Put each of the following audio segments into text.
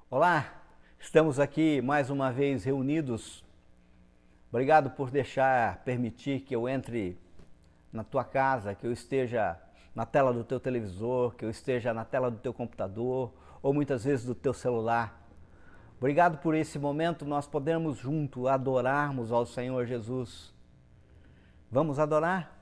Olá, estamos aqui mais uma vez reunidos. Obrigado por permitir que eu entre na tua casa, que eu esteja na tela do teu televisor, que eu esteja na tela do teu computador ou muitas vezes do teu celular. Obrigado por esse momento, nós podemos juntos adorarmos ao Senhor Jesus. Vamos adorar?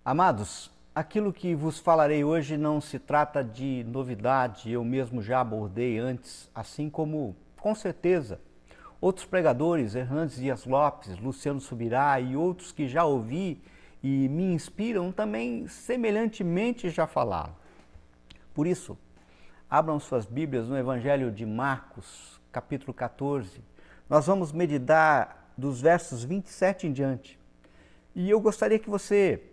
Amados, aquilo que vos falarei hoje não se trata de novidade, eu mesmo já abordei antes, assim como, com certeza, outros pregadores, Hernandes Dias Lopes, Luciano Subirá e outros que já ouvi e me inspiram também semelhantemente já falaram. Por isso, abram suas Bíblias no Evangelho de Marcos, capítulo 14. Nós vamos meditar dos versos 27 em diante. E eu gostaria que você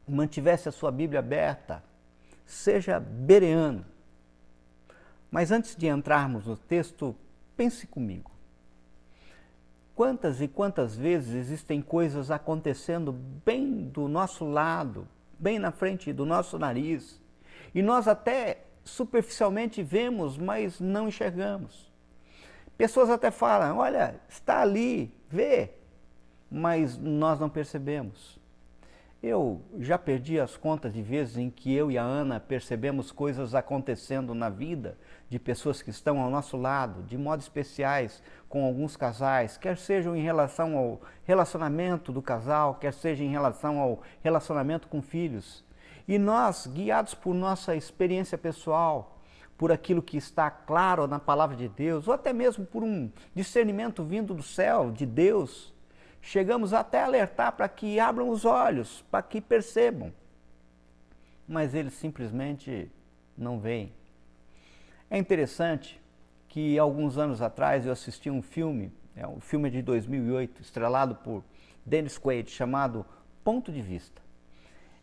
mantivesse a sua Bíblia aberta, seja bereano. Mas antes de entrarmos no texto, pense comigo. Quantas e quantas vezes existem coisas acontecendo bem do nosso lado, bem na frente do nosso nariz, e nós até superficialmente vemos, mas não enxergamos. Pessoas até falam, olha, está ali, vê, mas nós não percebemos. Eu já perdi as contas de vezes em que eu e a Ana percebemos coisas acontecendo na vida de pessoas que estão ao nosso lado, de modo especiais com alguns casais, quer sejam em relação ao relacionamento do casal, quer seja em relação ao relacionamento com filhos. E nós, guiados por nossa experiência pessoal, por aquilo que está claro na palavra de Deus, ou até mesmo por um discernimento vindo do céu, de Deus, chegamos até a alertar para que abram os olhos, para que percebam. Mas eles simplesmente não veem. É interessante que alguns anos atrás eu assisti um filme de 2008, estrelado por Dennis Quaid, chamado Ponto de Vista.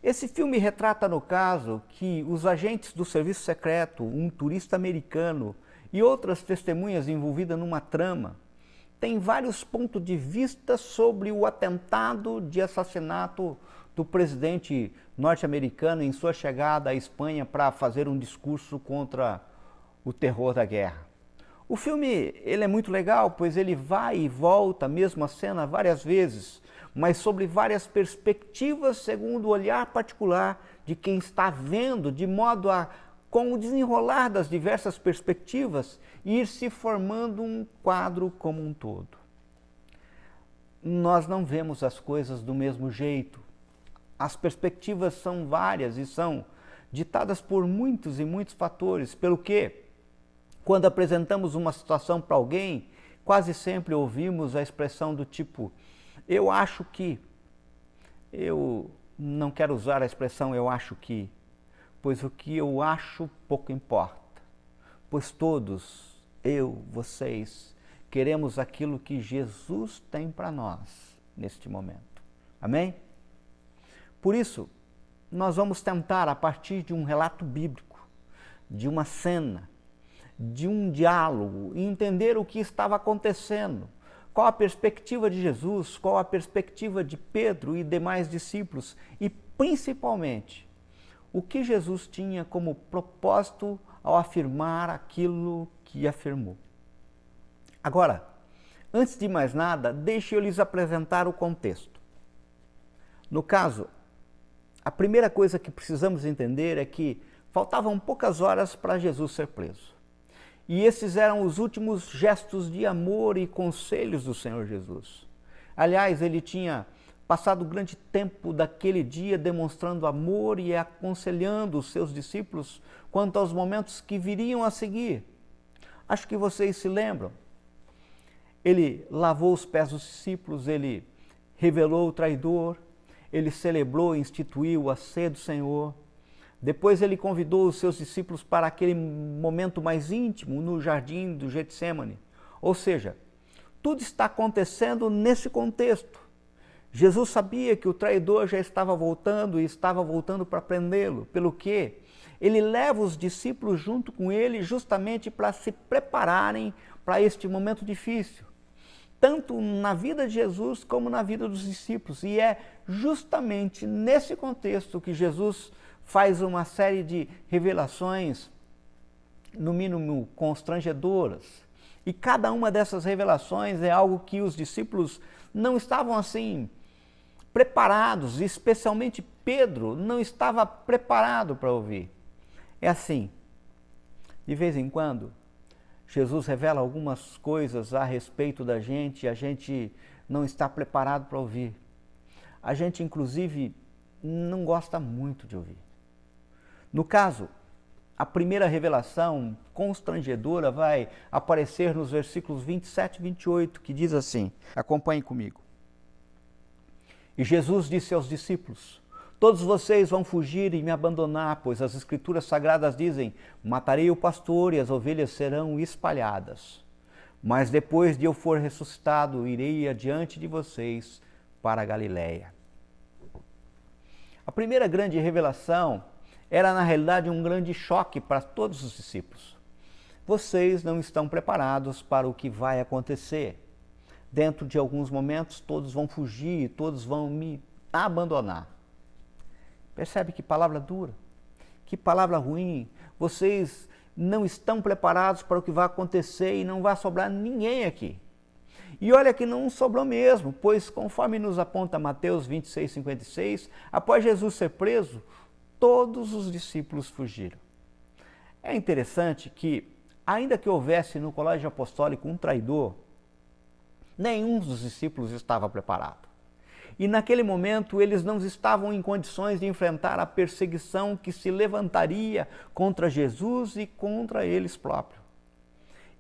Esse filme retrata, no caso, que os agentes do serviço secreto, um turista americano e outras testemunhas envolvidas numa trama, têm vários pontos de vista sobre o atentado de assassinato do presidente norte-americano em sua chegada à Espanha para fazer um discurso contra o terror da guerra. O filme ele é muito legal, pois ele vai e volta a mesma cena várias vezes, mas sobre várias perspectivas segundo o olhar particular de quem está vendo, de modo a, com o desenrolar das diversas perspectivas, ir se formando um quadro como um todo. Nós não vemos as coisas do mesmo jeito. As perspectivas são várias e são ditadas por muitos e muitos fatores, pelo que, quando apresentamos uma situação para alguém, quase sempre ouvimos a expressão do tipo, eu acho que, eu não quero usar a expressão eu acho que, pois o que eu acho pouco importa, pois todos, eu, vocês, queremos aquilo que Jesus tem para nós neste momento. Amém? Por isso, nós vamos tentar, a partir de um relato bíblico, de uma cena, de um diálogo, entender o que estava acontecendo, qual a perspectiva de Jesus, qual a perspectiva de Pedro e demais discípulos e, principalmente, o que Jesus tinha como propósito ao afirmar aquilo que afirmou. Agora, antes de mais nada, deixe eu lhes apresentar o contexto. No caso, a primeira coisa que precisamos entender é que faltavam poucas horas para Jesus ser preso. E esses eram os últimos gestos de amor e conselhos do Senhor Jesus. Aliás, ele tinha passado grande tempo daquele dia demonstrando amor e aconselhando os seus discípulos quanto aos momentos que viriam a seguir. Acho que vocês se lembram. Ele lavou os pés dos discípulos, ele revelou o traidor, ele celebrou e instituiu a ceia do Senhor. Depois ele convidou os seus discípulos para aquele momento mais íntimo no jardim do Getsêmani. Ou seja, tudo está acontecendo nesse contexto. Jesus sabia que o traidor já estava voltando e estava voltando para prendê-lo, pelo que ele leva os discípulos junto com ele justamente para se prepararem para este momento difícil, tanto na vida de Jesus como na vida dos discípulos. E é justamente nesse contexto que Jesus faz uma série de revelações, no mínimo constrangedoras. E cada uma dessas revelações é algo que os discípulos não estavam assim preparados, especialmente Pedro não estava preparado para ouvir. É assim, de vez em quando, Jesus revela algumas coisas a respeito da gente e a gente não está preparado para ouvir. A gente, inclusive, não gosta muito de ouvir. No caso, a primeira revelação constrangedora vai aparecer nos versículos 27 e 28, que diz assim, acompanhe comigo. E Jesus disse aos discípulos, todos vocês vão fugir e me abandonar, pois as Escrituras Sagradas dizem, matarei o pastor e as ovelhas serão espalhadas. Mas depois de eu for ressuscitado, irei adiante de vocês para a Galiléia. A primeira grande revelação era, na realidade, um grande choque para todos os discípulos. Vocês não estão preparados para o que vai acontecer. Dentro de alguns momentos, todos vão fugir, todos vão me abandonar. Percebe que palavra dura? Que palavra ruim? Vocês não estão preparados para o que vai acontecer e não vai sobrar ninguém aqui. E olha que não sobrou mesmo, pois conforme nos aponta Mateus 26, 56, após Jesus ser preso, todos os discípulos fugiram. É interessante que, ainda que houvesse no colégio apostólico um traidor, nenhum dos discípulos estava preparado. E naquele momento eles não estavam em condições de enfrentar a perseguição que se levantaria contra Jesus e contra eles próprios.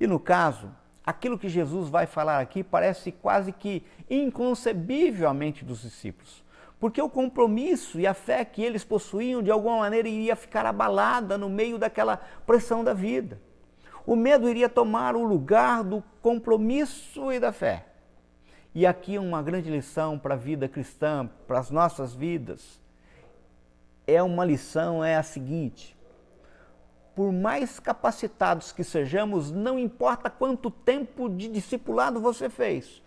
E no caso, aquilo que Jesus vai falar aqui parece quase que inconcebível à mente dos discípulos, porque o compromisso e a fé que eles possuíam de alguma maneira iria ficar abalada no meio daquela pressão da vida. O medo iria tomar o lugar do compromisso e da fé. E aqui uma grande lição para a vida cristã, para as nossas vidas. Uma lição é a seguinte: por mais capacitados que sejamos, não importa quanto tempo de discipulado você fez,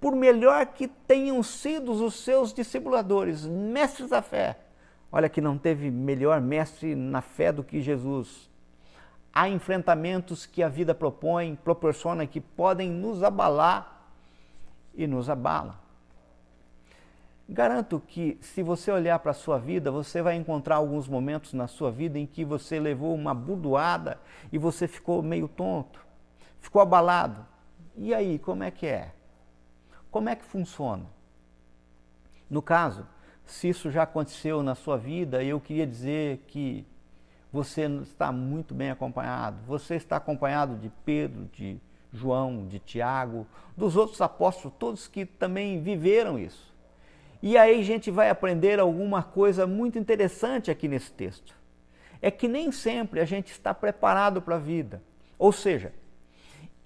por melhor que tenham sido os seus discipuladores, mestres da fé, olha que não teve melhor mestre na fé do que Jesus. Há enfrentamentos que a vida proporciona, que podem nos abalar e nos abala. Garanto que, se você olhar para a sua vida, você vai encontrar alguns momentos na sua vida em que você levou uma burdoada e você ficou meio tonto, ficou abalado. E aí, como é que é? Como é que funciona? No caso, se isso já aconteceu na sua vida, eu queria dizer que você está muito bem acompanhado. Você está acompanhado de Pedro, de João, de Tiago, dos outros apóstolos, todos que também viveram isso. E aí a gente vai aprender alguma coisa muito interessante aqui nesse texto. É que nem sempre a gente está preparado para a vida. Ou seja,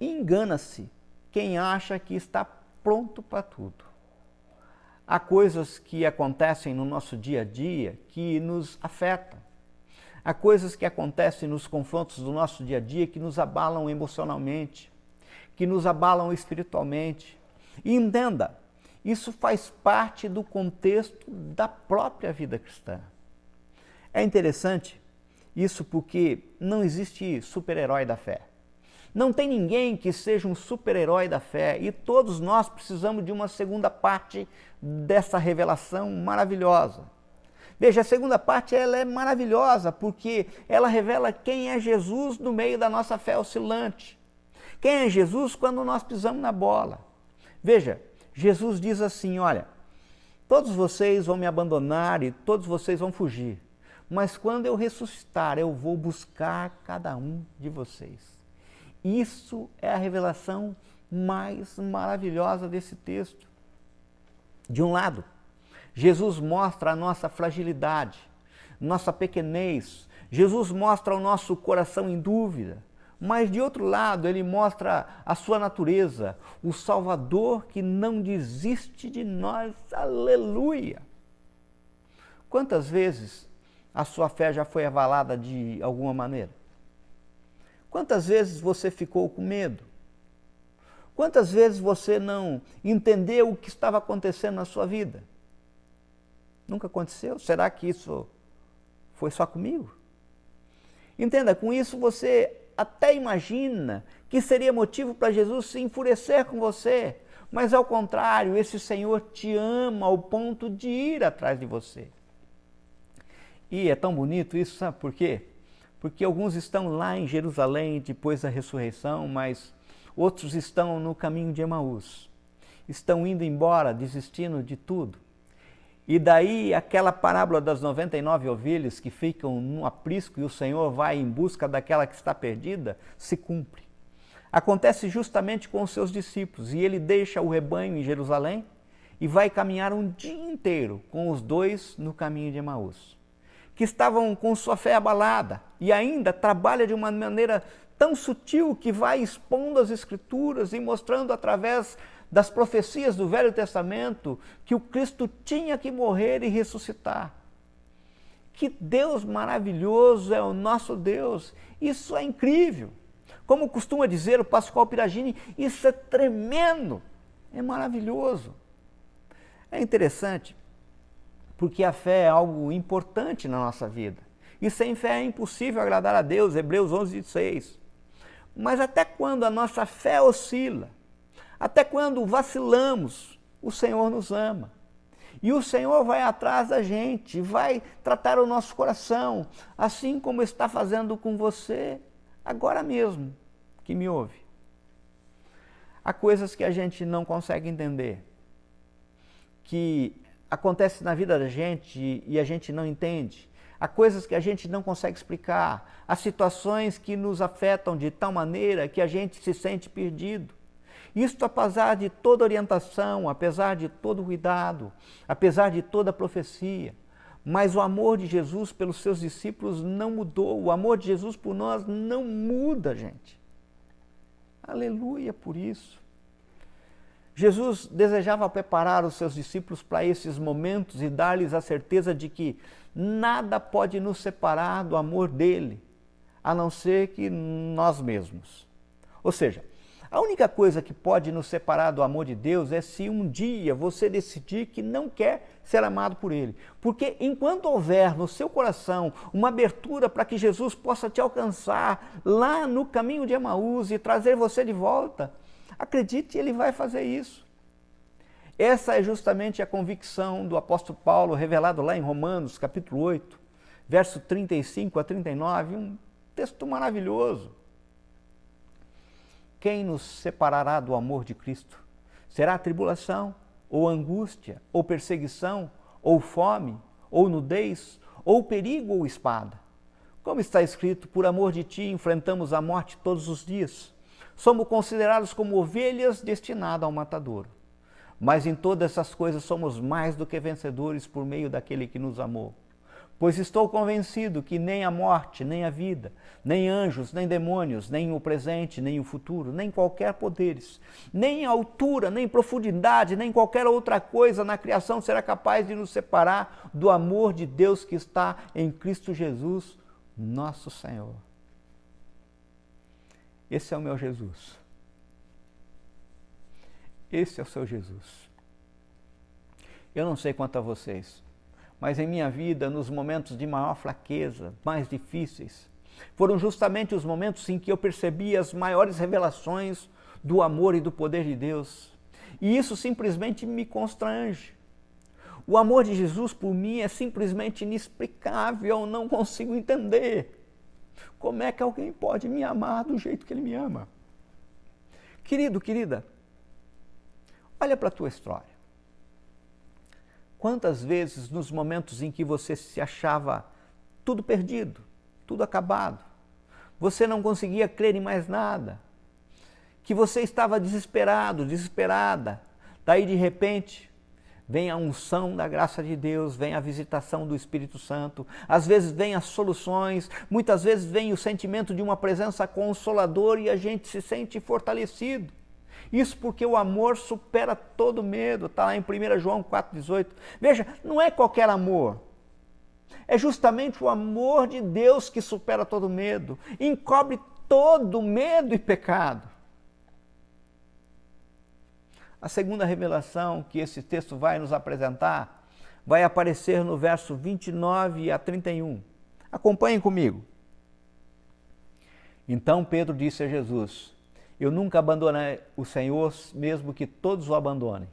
engana-se quem acha que está pronto para tudo. Há coisas que acontecem no nosso dia a dia que nos afetam. Há coisas que acontecem nos confrontos do nosso dia a dia que nos abalam emocionalmente, que nos abalam espiritualmente. E entenda, isso faz parte do contexto da própria vida cristã. É interessante isso porque não existe super-herói da fé. Não tem ninguém que seja um super-herói da fé e todos nós precisamos de uma segunda parte dessa revelação maravilhosa. Veja, a segunda parte ela é maravilhosa porque ela revela quem é Jesus no meio da nossa fé oscilante. Quem é Jesus quando nós pisamos na bola? Veja, Jesus diz assim, olha, todos vocês vão me abandonar e todos vocês vão fugir, mas quando eu ressuscitar, eu vou buscar cada um de vocês. Isso é a revelação mais maravilhosa desse texto. De um lado, Jesus mostra a nossa fragilidade, nossa pequenez. Jesus mostra o nosso coração em dúvida. Mas, de outro lado, ele mostra a sua natureza, o Salvador que não desiste de nós. Aleluia! Quantas vezes a sua fé já foi abalada de alguma maneira? Quantas vezes você ficou com medo? Quantas vezes você não entendeu o que estava acontecendo na sua vida? Nunca aconteceu? Será que isso foi só comigo? Entenda, com isso você até imagina que seria motivo para Jesus se enfurecer com você, mas ao contrário, esse Senhor te ama ao ponto de ir atrás de você. E é tão bonito isso, sabe por quê? Porque alguns estão lá em Jerusalém depois da ressurreição, mas outros estão no caminho de Emaús. Estão indo embora, desistindo de tudo. E daí aquela parábola das 99 ovelhas que ficam no aprisco e o Senhor vai em busca daquela que está perdida, se cumpre. Acontece justamente com os seus discípulos e ele deixa o rebanho em Jerusalém e vai caminhar um dia inteiro com os dois no caminho de Emaús, que estavam com sua fé abalada e ainda trabalha de uma maneira tão sutil que vai expondo as Escrituras e mostrando através das profecias do Velho Testamento que o Cristo tinha que morrer e ressuscitar. Que Deus maravilhoso é o nosso Deus! Isso é incrível! Como costuma dizer o Pascoal Piragini, isso é tremendo, é maravilhoso. É interessante, porque a fé é algo importante na nossa vida. E sem fé é impossível agradar a Deus, Hebreus 11:6. Mas até quando a nossa fé oscila, até quando vacilamos, o Senhor nos ama. E o Senhor vai atrás da gente, vai tratar o nosso coração, assim como está fazendo com você agora mesmo, que me ouve. Há coisas que a gente não consegue entender, que acontecem na vida da gente e a gente não entende. Há coisas que a gente não consegue explicar. Há situações que nos afetam de tal maneira que a gente se sente perdido. Isto apesar de toda orientação, apesar de todo cuidado, apesar de toda profecia. Mas o amor de Jesus pelos seus discípulos não mudou. O amor de Jesus por nós não muda, gente. Aleluia por isso. Jesus desejava preparar os seus discípulos para esses momentos e dar-lhes a certeza de que nada pode nos separar do amor dele, a não ser que nós mesmos. Ou seja, a única coisa que pode nos separar do amor de Deus é se um dia você decidir que não quer ser amado por Ele. Porque enquanto houver no seu coração uma abertura para que Jesus possa te alcançar lá no caminho de Emaús e trazer você de volta, acredite, Ele vai fazer isso. Essa é justamente a convicção do apóstolo Paulo, revelado lá em Romanos, capítulo 8, verso 35 a 39, um texto maravilhoso. Quem nos separará do amor de Cristo? Será tribulação, ou angústia, ou perseguição, ou fome, ou nudez, ou perigo, ou espada? Como está escrito, por amor de ti enfrentamos a morte todos os dias. Somos considerados como ovelhas destinadas ao matadouro. Mas em todas essas coisas somos mais do que vencedores por meio daquele que nos amou. Pois estou convencido que nem a morte, nem a vida, nem anjos, nem demônios, nem o presente, nem o futuro, nem qualquer poderes, nem a altura, nem profundidade, nem qualquer outra coisa na criação será capaz de nos separar do amor de Deus que está em Cristo Jesus, nosso Senhor. Esse é o meu Jesus. Esse é o seu Jesus. Eu não sei quanto a vocês, mas em minha vida, nos momentos de maior fraqueza, mais difíceis, foram justamente os momentos em que eu percebi as maiores revelações do amor e do poder de Deus. E isso simplesmente me constrange. O amor de Jesus por mim é simplesmente inexplicável, eu não consigo entender. Como é que alguém pode me amar do jeito que Ele me ama? Querido, querida, olha para a tua história. Quantas vezes nos momentos em que você se achava tudo perdido, tudo acabado, você não conseguia crer em mais nada, que você estava desesperado, desesperada, daí de repente vem a unção da graça de Deus, vem a visitação do Espírito Santo, às vezes vem as soluções, muitas vezes vem o sentimento de uma presença consoladora e a gente se sente fortalecido. Isso porque o amor supera todo medo, está lá em 1 João 4,18. Veja, não é qualquer amor, é justamente o amor de Deus que supera todo medo, encobre todo medo e pecado. A segunda revelação que esse texto vai nos apresentar vai aparecer no verso 29 a 31. Acompanhem comigo. Então Pedro disse a Jesus: eu nunca abandonei o Senhor, mesmo que todos o abandonem.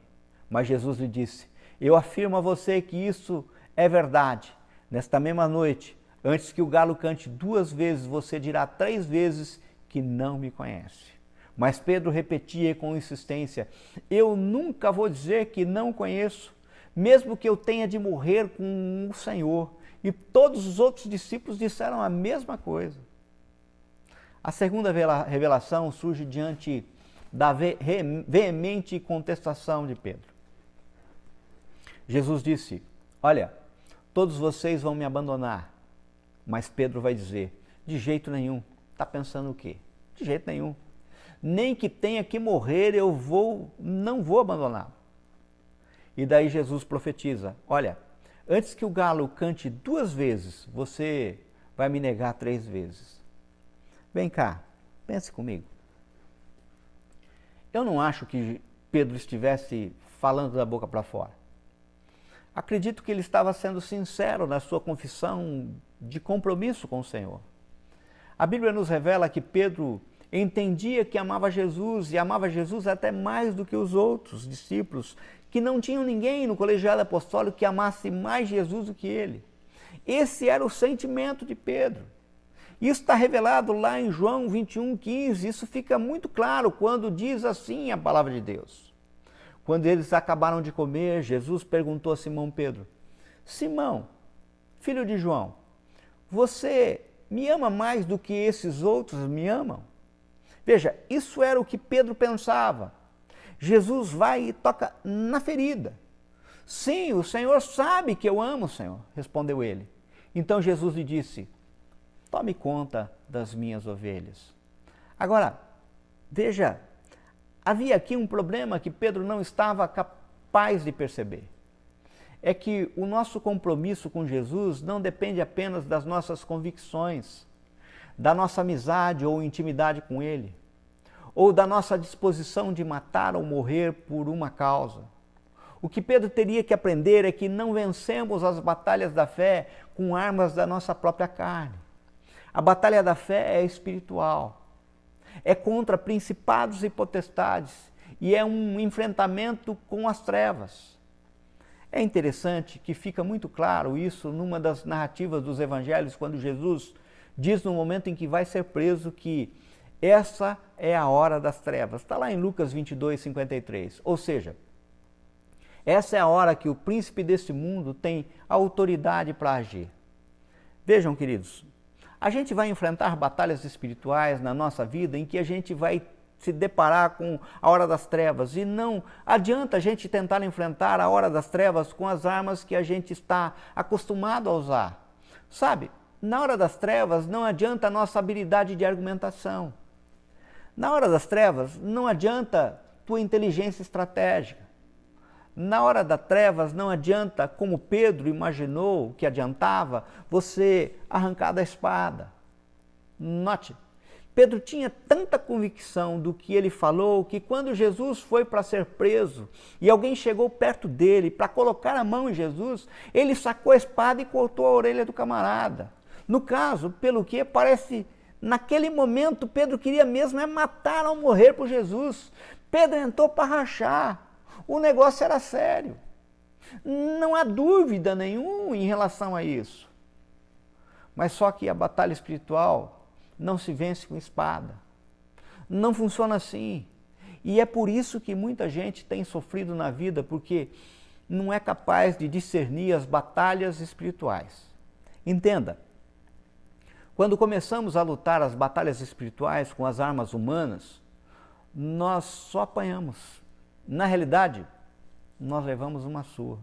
Mas Jesus lhe disse: eu afirmo a você que isso é verdade. Nesta mesma noite, antes que o galo cante 2 vezes, você dirá 3 vezes que não me conhece. Mas Pedro repetia com insistência: eu nunca vou dizer que não conheço. mesmo que eu tenha de morrer com o Senhor. E todos os outros discípulos disseram a mesma coisa. A segunda revelação surge diante da veemente contestação de Pedro. Jesus disse: olha, todos vocês vão me abandonar. Mas Pedro vai dizer: de jeito nenhum. Está pensando o quê? De jeito nenhum. Nem que tenha que morrer, não vou abandoná-lo. E daí Jesus profetiza: olha, antes que o galo cante 2 vezes, você vai me negar 3 vezes. Vem cá, pense comigo. Eu não acho que Pedro estivesse falando da boca para fora. Acredito que ele estava sendo sincero na sua confissão de compromisso com o Senhor. A Bíblia nos revela que Pedro entendia que amava Jesus e amava Jesus até mais do que os outros discípulos, que não tinham ninguém no colegiado apostólico que amasse mais Jesus do que ele. Esse era o sentimento de Pedro. Isso está revelado lá em João 21:15. Isso fica muito claro quando diz assim a palavra de Deus. Quando eles acabaram de comer, Jesus perguntou a Simão Pedro: Simão, filho de João, você me ama mais do que esses outros me amam? Veja, isso era o que Pedro pensava. Jesus vai e toca na ferida. Sim, o Senhor sabe que eu amo o Senhor, respondeu ele. Então Jesus lhe disse: tome conta das minhas ovelhas. Agora, veja, havia aqui um problema que Pedro não estava capaz de perceber. É que o nosso compromisso com Jesus não depende apenas das nossas convicções, da nossa amizade ou intimidade com Ele, ou da nossa disposição de matar ou morrer por uma causa. O que Pedro teria que aprender é que não vencemos as batalhas da fé com armas da nossa própria carne. A batalha da fé é espiritual, é contra principados e potestades e é um enfrentamento com as trevas. É interessante que fica muito claro isso numa das narrativas dos evangelhos, quando Jesus diz no momento em que vai ser preso que essa é a hora das trevas. Está lá em Lucas 22:53. Ou seja, essa é a hora que o príncipe deste mundo tem autoridade para agir. Vejam, queridos, a gente vai enfrentar batalhas espirituais na nossa vida em que a gente vai se deparar com a hora das trevas, e não adianta a gente tentar enfrentar a hora das trevas com as armas que a gente está acostumado a usar. Sabe, na hora das trevas não adianta a nossa habilidade de argumentação. Na hora das trevas não adianta tua inteligência estratégica. Na hora das trevas não adianta, como Pedro imaginou que adiantava, você arrancar da espada. Note, Pedro tinha tanta convicção do que ele falou que quando Jesus foi para ser preso e alguém chegou perto dele para colocar a mão em Jesus, ele sacou a espada e cortou a orelha do camarada. No caso, pelo que parece, naquele momento Pedro queria mesmo matar ou morrer por Jesus. Pedro entrou para rachar. O negócio era sério. Não há dúvida nenhuma em relação a isso. Mas só que a batalha espiritual não se vence com espada. Não funciona assim. E é por isso que muita gente tem sofrido na vida, porque não é capaz de discernir as batalhas espirituais. Entenda, quando começamos a lutar as batalhas espirituais com as armas humanas, nós só apanhamos. Na realidade, nós levamos uma surra.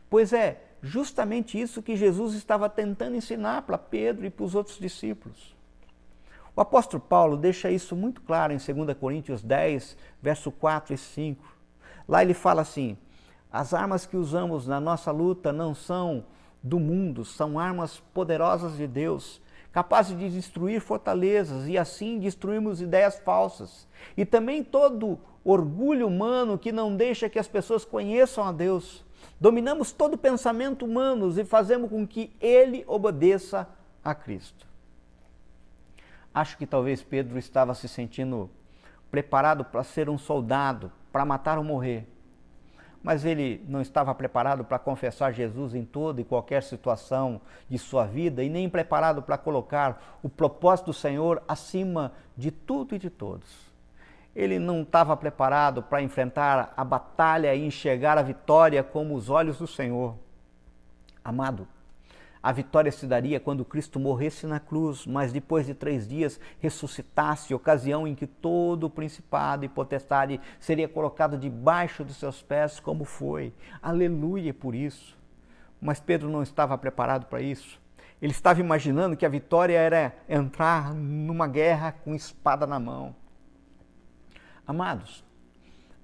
Pois é justamente isso que Jesus estava tentando ensinar para Pedro e para os outros discípulos. O apóstolo Paulo deixa isso muito claro em 2 Coríntios 10, verso 4 e 5. Lá ele fala assim: as armas que usamos na nossa luta não são do mundo, são armas poderosas de Deus, capazes de destruir fortalezas e assim destruirmos ideias falsas. E também todo orgulho humano que não deixa que as pessoas conheçam a Deus. Dominamos todo pensamento humano e fazemos com que ele obedeça a Cristo. Acho que talvez Pedro estava se sentindo preparado para ser um soldado, para matar ou morrer. Mas ele não estava preparado para confessar Jesus em toda e qualquer situação de sua vida e nem preparado para colocar o propósito do Senhor acima de tudo e de todos. ele não estava preparado para enfrentar a batalha e enxergar a vitória como os olhos do Senhor. Amado, a vitória se daria quando Cristo morresse na cruz, mas depois de 3 dias ressuscitasse, ocasião em que todo o principado e potestade seria colocado debaixo dos seus pés, como foi. Aleluia por isso. Mas Pedro não estava preparado para isso. Ele estava imaginando que a vitória era entrar numa guerra com espada na mão. Amados,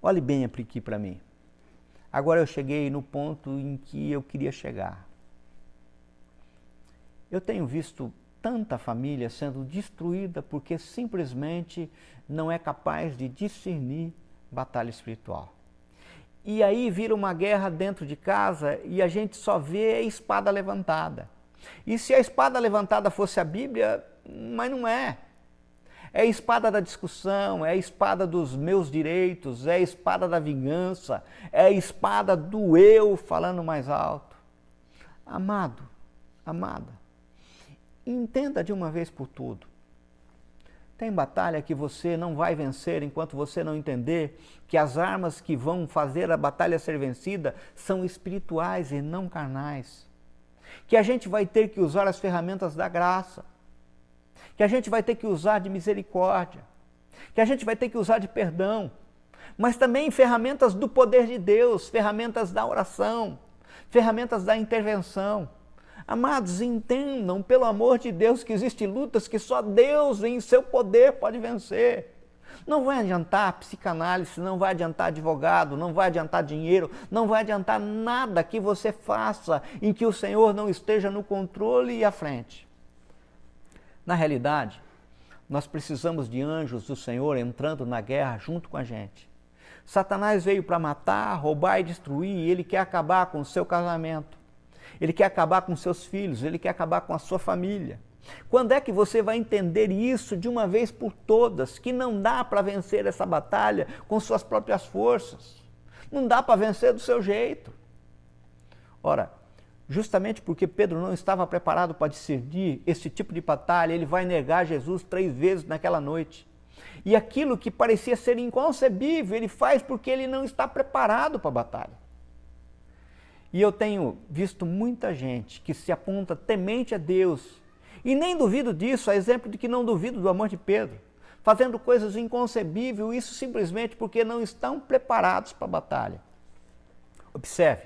olhe bem aqui para mim. Agora eu cheguei no ponto em que eu queria chegar. Eu tenho visto tanta família sendo destruída porque simplesmente não é capaz de discernir batalha espiritual. E aí vira uma guerra dentro de casa e a gente só vê a espada levantada. E se a espada levantada fosse a Bíblia, mas não é. É a espada da discussão, é a espada dos meus direitos, é a espada da vingança, é a espada do eu falando mais alto. Amado, amada, entenda de uma vez por tudo. Tem batalha que você não vai vencer enquanto você não entender que as armas que vão fazer a batalha ser vencida são espirituais e não carnais. Que a gente vai ter que usar as ferramentas da graça. Que a gente vai ter que usar de misericórdia. Que a gente vai ter que usar de perdão. Mas também ferramentas do poder de Deus, ferramentas da oração, ferramentas da intervenção. Amados, entendam, pelo amor de Deus, que existem lutas que só Deus em seu poder pode vencer. Não vai adiantar psicanálise, não vai adiantar advogado, não vai adiantar dinheiro, não vai adiantar nada que você faça em que o Senhor não esteja no controle e à frente. Na realidade, nós precisamos de anjos do Senhor entrando na guerra junto com a gente. Satanás veio para matar, roubar e destruir, e ele quer acabar com o seu casamento. Ele quer acabar com seus filhos, ele quer acabar com a sua família. Quando é que você vai entender isso de uma vez por todas, que não dá para vencer essa batalha com suas próprias forças? Não dá para vencer do seu jeito. Ora, justamente porque Pedro não estava preparado para discernir esse tipo de batalha, ele vai negar Jesus 3 vezes naquela noite. E aquilo que parecia ser inconcebível, ele faz porque ele não está preparado para a batalha. E eu tenho visto muita gente que se aponta temente a Deus, e nem duvido disso, a exemplo de que não duvido do amor de Pedro, fazendo coisas inconcebíveis, isso simplesmente porque não estão preparados para a batalha. Observe,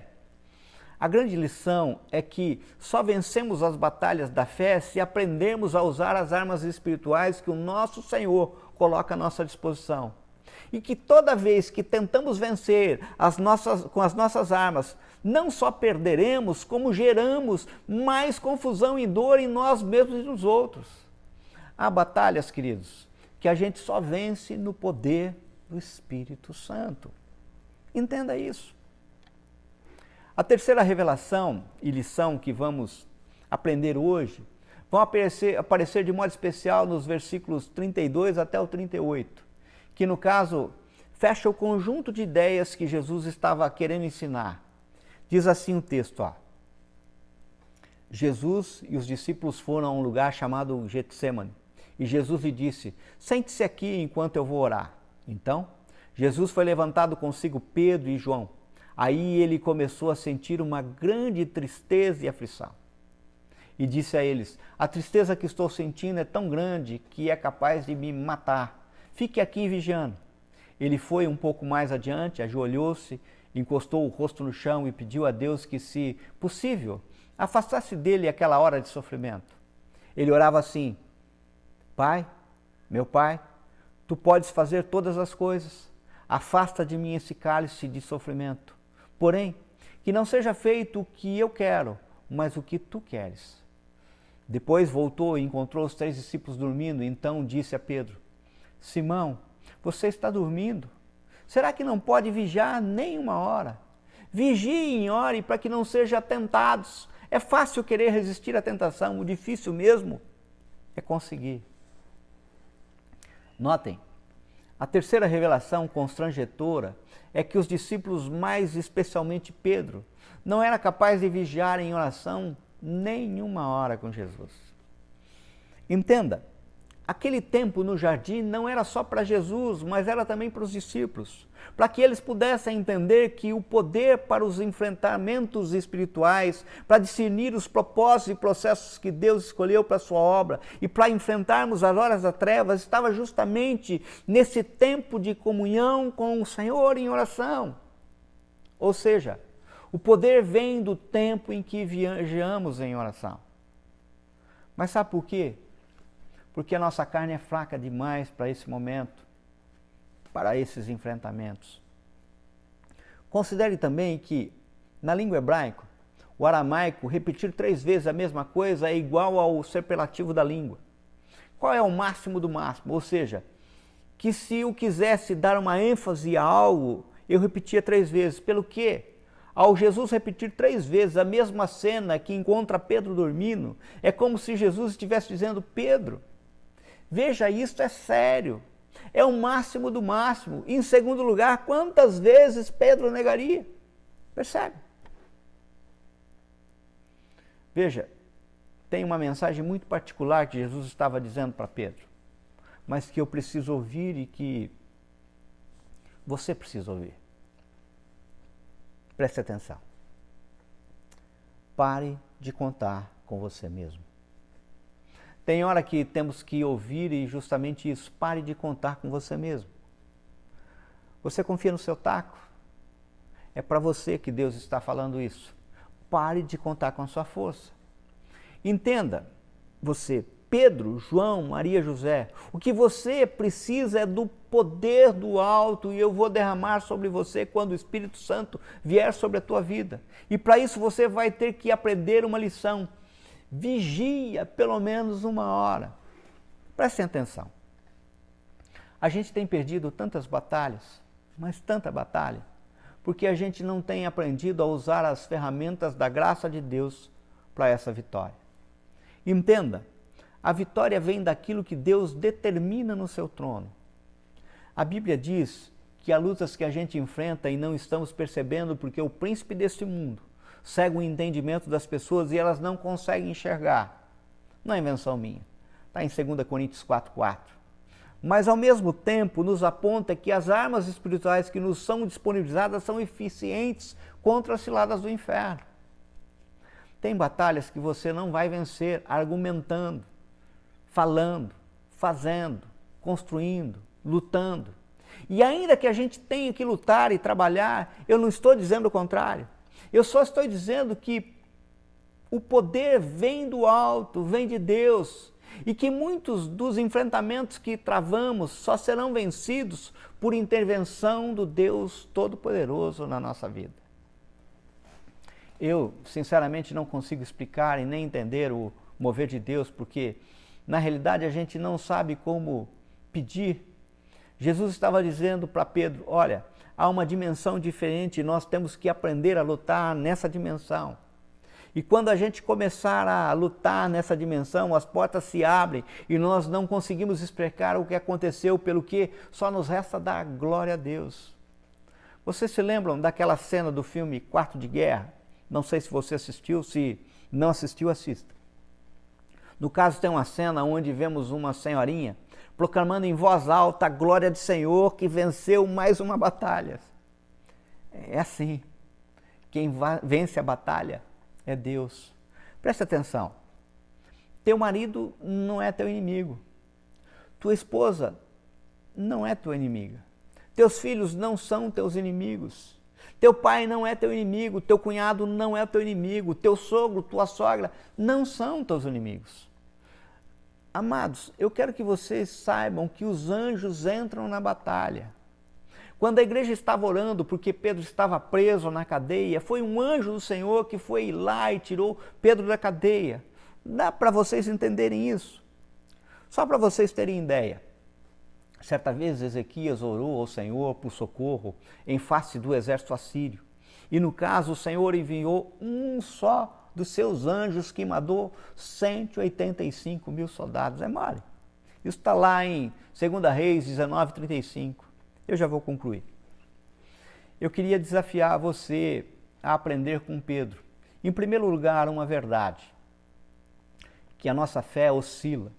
a grande lição é que só vencemos as batalhas da fé se aprendermos a usar as armas espirituais que o nosso Senhor coloca à nossa disposição. E que toda vez que tentamos vencer com as nossas armas, não só perderemos, como geramos mais confusão e dor em nós mesmos e nos outros. Há batalhas, queridos, que a gente só vence no poder do Espírito Santo. Entenda isso. A terceira revelação e lição que vamos aprender hoje vão aparecer de modo especial nos versículos 32 até o 38, que no caso fecha o conjunto de ideias que Jesus estava querendo ensinar. Diz assim o texto, Jesus e os discípulos foram a um lugar chamado Getsêmani, e Jesus lhe disse, sente-se aqui enquanto eu vou orar. Então, Jesus foi levantado consigo Pedro e João. Aí ele começou a sentir uma grande tristeza e aflição. E disse a eles, a tristeza que estou sentindo é tão grande que é capaz de me matar. Fique aqui vigiando. Ele foi um pouco mais adiante, ajoelhou-se, encostou o rosto no chão e pediu a Deus que, se possível, afastasse dele aquela hora de sofrimento. Ele orava assim, Pai, meu Pai, Tu podes fazer todas as coisas, afasta de mim esse cálice de sofrimento. Porém, que não seja feito o que eu quero, mas o que Tu queres. Depois voltou e encontrou os 3 discípulos dormindo, e então disse a Pedro, Simão, você está dormindo? Será que não pode vigiar nem 1 hora? Vigiem e orem para que não sejam tentados. É fácil querer resistir à tentação, o difícil mesmo é conseguir. Notem, a terceira revelação constrangedora é que os discípulos, mais especialmente Pedro, não era capaz de vigiar em oração nem 1 hora com Jesus. Entenda, aquele tempo no jardim não era só para Jesus, mas era também para os discípulos, para que eles pudessem entender que o poder para os enfrentamentos espirituais, para discernir os propósitos e processos que Deus escolheu para a sua obra e para enfrentarmos as horas das trevas, estava justamente nesse tempo de comunhão com o Senhor em oração. Ou seja, o poder vem do tempo em que viajamos em oração. Mas sabe por quê? Porque a nossa carne é fraca demais para esse momento, para esses enfrentamentos. Considere também que, na língua hebraica, o aramaico, repetir 3 vezes a mesma coisa é igual ao superlativo da língua. Qual é o máximo do máximo? Ou seja, que se eu quisesse dar uma ênfase a algo, eu repetia 3 vezes. Pelo quê? Ao Jesus repetir 3 vezes a mesma cena que encontra Pedro dormindo, é como se Jesus estivesse dizendo: Pedro, veja, isto é sério, é o máximo do máximo. Em segundo lugar, quantas vezes Pedro negaria? Percebe? Veja, tem uma mensagem muito particular que Jesus estava dizendo para Pedro, mas que eu preciso ouvir e que você precisa ouvir. Preste atenção. Pare de contar com você mesmo. Tem hora que temos que ouvir e justamente isso, pare de contar com você mesmo. Você confia no seu taco? É para você que Deus está falando isso. Pare de contar com a sua força. Entenda, você, Pedro, João, Maria, José, o que você precisa é do poder do alto e eu vou derramar sobre você quando o Espírito Santo vier sobre a tua vida. E para isso você vai ter que aprender uma lição. Vigia pelo menos 1 hora. Prestem atenção. A gente tem perdido tantas batalhas, mas tanta batalha, porque a gente não tem aprendido a usar as ferramentas da graça de Deus para essa vitória. Entenda, a vitória vem daquilo que Deus determina no seu trono. A Bíblia diz que há lutas que a gente enfrenta e não estamos percebendo porque o príncipe deste mundo cega o entendimento das pessoas e elas não conseguem enxergar. Não é invenção minha. Está em 2 Coríntios 4,4. Mas ao mesmo tempo nos aponta que as armas espirituais que nos são disponibilizadas são eficientes contra as ciladas do inferno. Tem batalhas que você não vai vencer argumentando, falando, fazendo, construindo, lutando. E ainda que a gente tenha que lutar e trabalhar, eu não estou dizendo o contrário. Eu só estou dizendo que o poder vem do alto, vem de Deus, e que muitos dos enfrentamentos que travamos só serão vencidos por intervenção do Deus Todo-Poderoso na nossa vida. Eu, sinceramente, não consigo explicar e nem entender o mover de Deus, porque, na realidade, a gente não sabe como pedir. Jesus estava dizendo para Pedro: olha, há uma dimensão diferente e nós temos que aprender a lutar nessa dimensão. E quando a gente começar a lutar nessa dimensão, as portas se abrem e nós não conseguimos explicar o que aconteceu, pelo que só nos resta dar glória a Deus. Vocês se lembram daquela cena do filme Quarto de Guerra? Não sei se você assistiu, se não assistiu, assista. No caso, tem uma cena onde vemos uma senhorinha proclamando em voz alta a glória do Senhor que venceu mais uma batalha. É assim, quem vence a batalha é Deus. Preste atenção, teu marido não é teu inimigo, tua esposa não é tua inimiga, teus filhos não são teus inimigos, teu pai não é teu inimigo, teu cunhado não é teu inimigo, teu sogro, tua sogra não são teus inimigos. Amados, eu quero que vocês saibam que os anjos entram na batalha. Quando a igreja estava orando porque Pedro estava preso na cadeia, foi um anjo do Senhor que foi lá e tirou Pedro da cadeia. Dá para vocês entenderem isso? Só para vocês terem ideia. Certa vez Ezequias orou ao Senhor por socorro em face do exército assírio. E no caso o Senhor enviou um só dos seus anjos que matou 185 mil soldados. É mole. Isso está lá em 2 Reis 19:35. Eu já vou concluir. Eu queria desafiar você a aprender com Pedro. Em primeiro lugar, uma verdade, que a nossa fé oscila.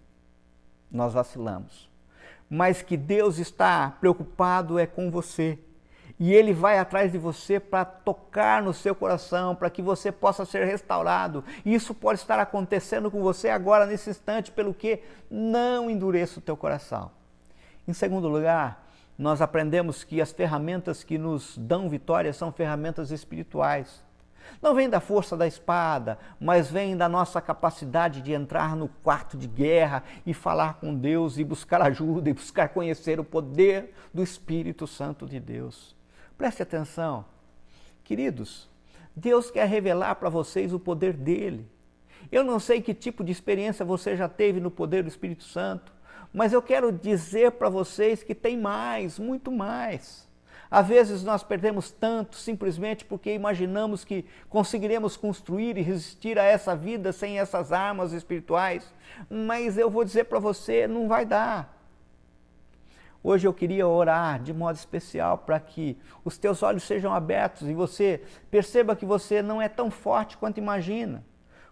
nós vacilamos. Mas que Deus está preocupado é com você. E Ele vai atrás de você para tocar no seu coração, para que você possa ser restaurado. E isso pode estar acontecendo com você agora, nesse instante, pelo que não endureça o teu coração. Em segundo lugar, nós aprendemos que as ferramentas que nos dão vitória são ferramentas espirituais. Não vem da força da espada, mas vem da nossa capacidade de entrar no quarto de guerra e falar com Deus e buscar ajuda e buscar conhecer o poder do Espírito Santo de Deus. Preste atenção, queridos, Deus quer revelar para vocês o poder dele. Eu não sei que tipo de experiência você já teve no poder do Espírito Santo, mas eu quero dizer para vocês que tem mais, muito mais. Às vezes nós perdemos tanto simplesmente porque imaginamos que conseguiremos construir e resistir a essa vida sem essas armas espirituais, mas eu vou dizer para você, não vai dar. Hoje eu queria orar de modo especial para que os teus olhos sejam abertos e você perceba que você não é tão forte quanto imagina.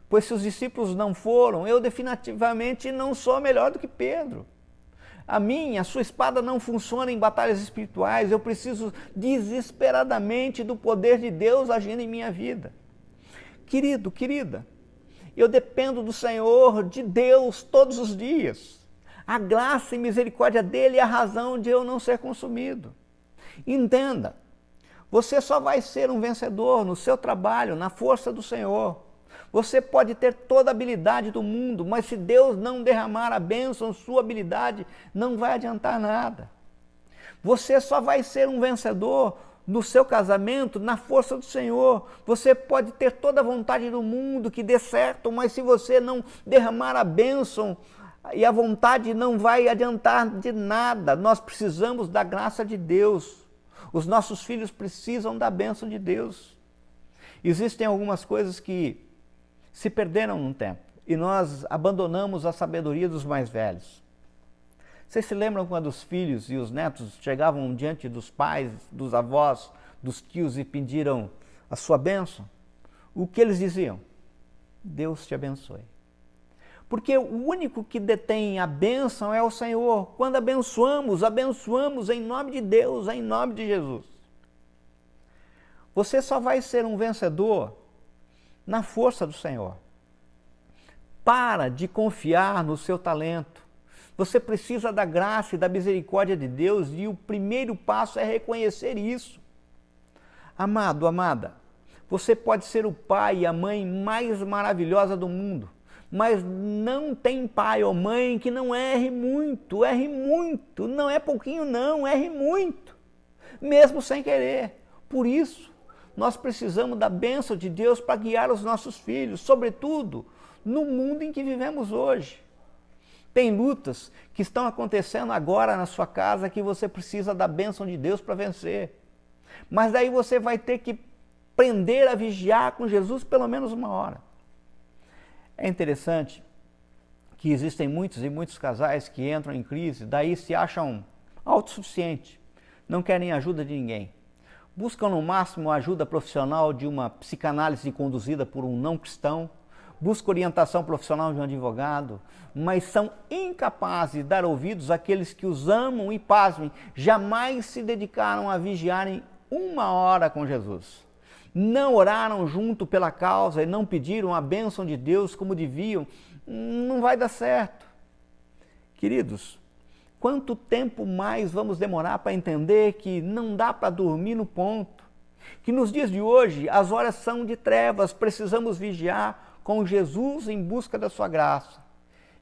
Pois se os discípulos não foram, eu definitivamente não sou melhor do que Pedro. A sua espada não funciona em batalhas espirituais, eu preciso desesperadamente do poder de Deus agindo em minha vida. Querido, querida, eu dependo do Senhor, de Deus, todos os dias. A graça e misericórdia dele é a razão de eu não ser consumido. Entenda, você só vai ser um vencedor no seu trabalho, na força do Senhor. Você pode ter toda a habilidade do mundo, mas se Deus não derramar a bênção, sua habilidade não vai adiantar nada. Você só vai ser um vencedor no seu casamento, na força do Senhor. Você pode ter toda a vontade do mundo que dê certo, mas se você não derramar a bênção, e a vontade não vai adiantar de nada. Nós precisamos da graça de Deus. Os nossos filhos precisam da bênção de Deus. Existem algumas coisas que se perderam num tempo e nós abandonamos a sabedoria dos mais velhos. Vocês se lembram quando os filhos e os netos chegavam diante dos pais, dos avós, dos tios e pediram a sua bênção? O que eles diziam? Deus te abençoe. Porque o único que detém a bênção é o Senhor. Quando abençoamos, abençoamos em nome de Deus, em nome de Jesus. Você só vai ser um vencedor na força do Senhor. Para de confiar no seu talento. Você precisa da graça e da misericórdia de Deus e o primeiro passo é reconhecer isso. Amado, amada, você pode ser o pai e a mãe mais maravilhosa do mundo, mas não tem pai ou mãe que não erre muito, não é pouquinho não, erre muito, mesmo sem querer. Por isso, nós precisamos da bênção de Deus para guiar os nossos filhos, sobretudo no mundo em que vivemos hoje. Tem lutas que estão acontecendo agora na sua casa que você precisa da bênção de Deus para vencer. Mas daí você vai ter que aprender a vigiar com Jesus pelo menos 1 hora. É interessante que existem muitos e muitos casais que entram em crise, daí se acham autossuficientes, não querem ajuda de ninguém. Buscam no máximo a ajuda profissional de uma psicanálise conduzida por um não cristão, buscam orientação profissional de um advogado, mas são incapazes de dar ouvidos àqueles que os amam e, pasmem, jamais se dedicaram a vigiarem 1 hora com Jesus. Não oraram junto pela causa e não pediram a bênção de Deus como deviam, não vai dar certo. Queridos, quanto tempo mais vamos demorar para entender que não dá para dormir no ponto? Que nos dias de hoje as horas são de trevas, precisamos vigiar com Jesus em busca da sua graça.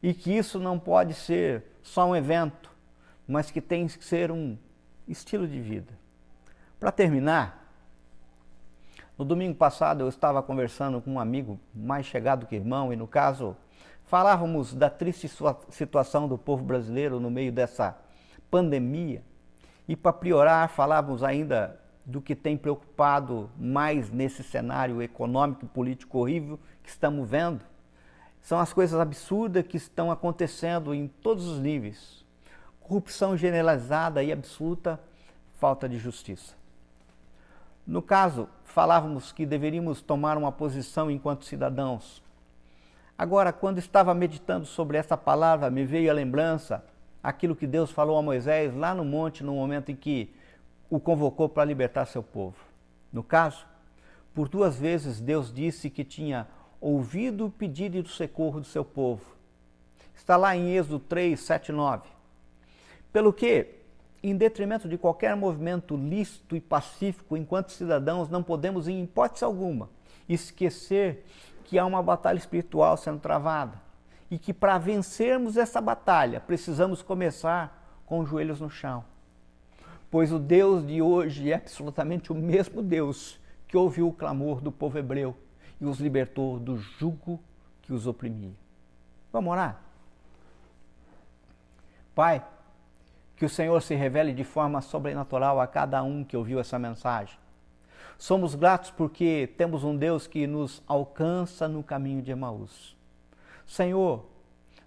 E que isso não pode ser só um evento, mas que tem que ser um estilo de vida. Para terminar, no domingo passado eu estava conversando com um amigo mais chegado que irmão e no caso falávamos da triste situação do povo brasileiro no meio dessa pandemia e para piorar falávamos ainda do que tem preocupado mais nesse cenário econômico e político horrível que estamos vendo. São as coisas absurdas que estão acontecendo em todos os níveis. Corrupção generalizada e absoluta falta de justiça. No caso, falávamos que deveríamos tomar uma posição enquanto cidadãos. Agora, quando estava meditando sobre essa palavra, me veio a lembrança aquilo que Deus falou a Moisés lá no monte, no momento em que o convocou para libertar seu povo. No caso, por 2 vezes Deus disse que tinha ouvido o pedido e do socorro do seu povo. Está lá em Êxodo 3, 7 e 9. Pelo que, em detrimento de qualquer movimento lícito e pacífico, enquanto cidadãos, não podemos, em hipótese alguma, esquecer que há uma batalha espiritual sendo travada e que para vencermos essa batalha precisamos começar com os joelhos no chão. Pois o Deus de hoje é absolutamente o mesmo Deus que ouviu o clamor do povo hebreu e os libertou do jugo que os oprimia. Vamos orar? Pai, que o Senhor se revele de forma sobrenatural a cada um que ouviu essa mensagem. Somos gratos porque temos um Deus que nos alcança no caminho de Emaús. Senhor,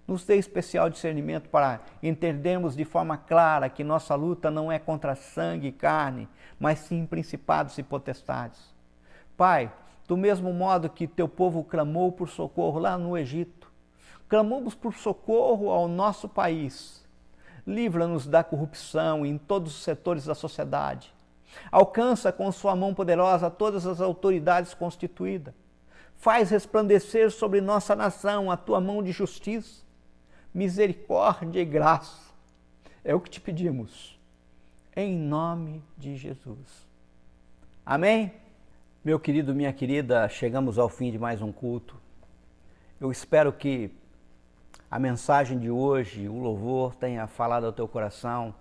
nos dê especial discernimento para entendermos de forma clara que nossa luta não é contra sangue e carne, mas sim principados e potestades. Pai, do mesmo modo que teu povo clamou por socorro lá no Egito, clamamos por socorro ao nosso país. Livra-nos da corrupção em todos os setores da sociedade. Alcança com sua mão poderosa todas as autoridades constituídas. Faz resplandecer sobre nossa nação a tua mão de justiça, misericórdia e graça. É o que te pedimos, em nome de Jesus. Amém? Meu querido, minha querida, chegamos ao fim de mais um culto. Eu espero que a mensagem de hoje, o louvor, tenha falado ao teu coração,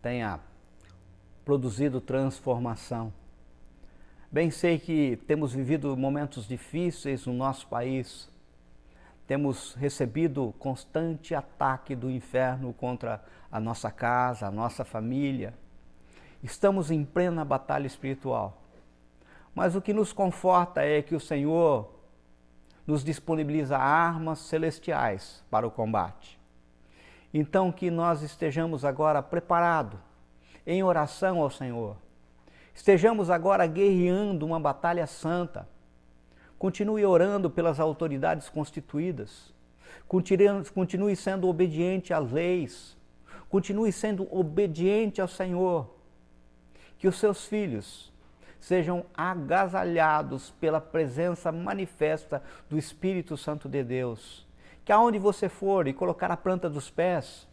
tenha produzido transformação. Bem sei que temos vivido momentos difíceis no nosso país, temos recebido constante ataque do inferno contra a nossa casa, a nossa família. Estamos em plena batalha espiritual. Mas o que nos conforta é que o Senhor nos disponibiliza armas celestiais para o combate. Então que nós estejamos agora preparados em oração ao Senhor. Estejamos agora guerreando uma batalha santa. Continue orando pelas autoridades constituídas. Continue sendo obediente às leis. Continue sendo obediente ao Senhor. Que os seus filhos sejam agasalhados pela presença manifesta do Espírito Santo de Deus. Que aonde você for e colocar a planta dos pés,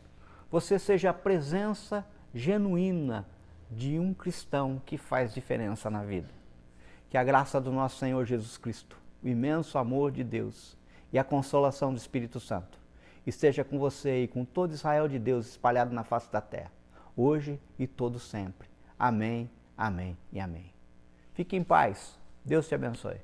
você seja a presença genuína de um cristão que faz diferença na vida. Que a graça do nosso Senhor Jesus Cristo, o imenso amor de Deus e a consolação do Espírito Santo esteja com você e com todo Israel de Deus espalhado na face da terra, hoje e todo sempre. Amém, amém e amém. Fique em paz. Deus te abençoe.